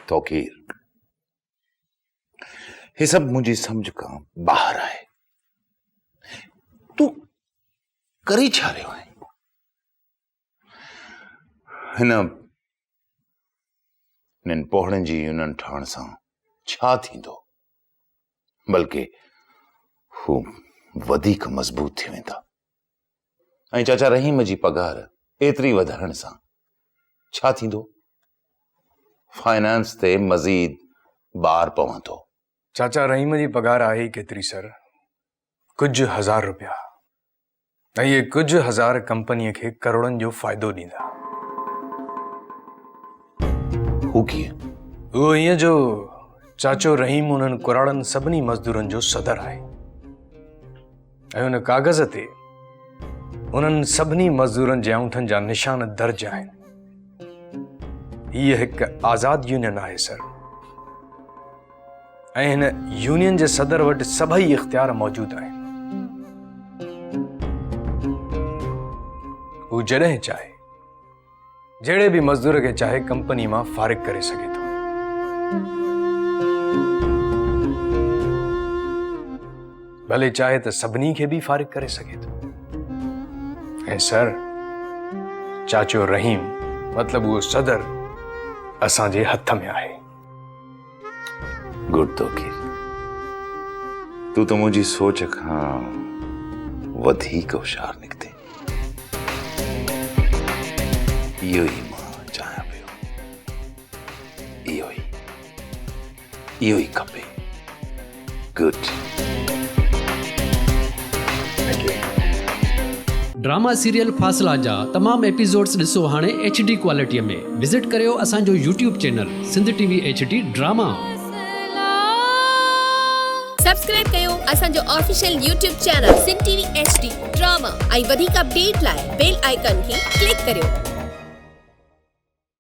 तौकीर, ये सब मुझे समझ का बाहर आए। तू करी छा रहियो आहे? हिननि पोहड़नि जी यूनियन ठहण सां छा थींदो? बल्कि हू वधीक मज़बूत थी वेंदा। ऐं चाचा रहीम जी पगार एतिरी वधण सां छा थींदो? फाइनेंस ते मज़ीद बार पवंदो। चाचा रहीम जी पगार आहे केतिरी सर? कुछ हज़ार रुपया। ऐं ये कुछ हज़ार कंपनीअ खे करोड़नि जो फ़ाइदो ॾींदा। हू कीअं? वो ईअं जो चाचो रहीम उन्हनि कुराड़नि सभिनी मज़दूरनि जो सदर आहे ऐं उन कागज़ ते उन्हनि सभिनी मज़दूरनि जे औंठनि जा निशान दर्ज आहिनि। हीअ हिकु आज़ाद यूनियन आहे सर ऐं हिन यूनियन जे सदर वटि सभई इख्तियार मौजूद आहिनि। हू जॾहिं चाहे जहिड़े बि मज़दूर खे चाहे कंपनी मां फारिग करे सघे थो। भले चाहे त सभिनी खे बि फारिग करे सघे थो। ऐं सर चाचो रहीम मतलब वो सदर असांजे हथ में आहे। गुड तौकीर, तू तो मुझी सोच खां वधीक होशियार निकते। इहो ई मां चाहियां पियो। इहो ई खपे। गुड। ड्रामा सीरियल फासला जा तमाम एपिसोड्स ॾिसो हाणे HD क्वालिटीअ में। विज़िट करियो असांजो YouTube channel Sindh TV HD drama. Subscribe कयो असांजो official YouTube channel Sindh TV HD drama ऐं वधीक अपडेट लाइ बेल आइकन खे क्लिक करियो।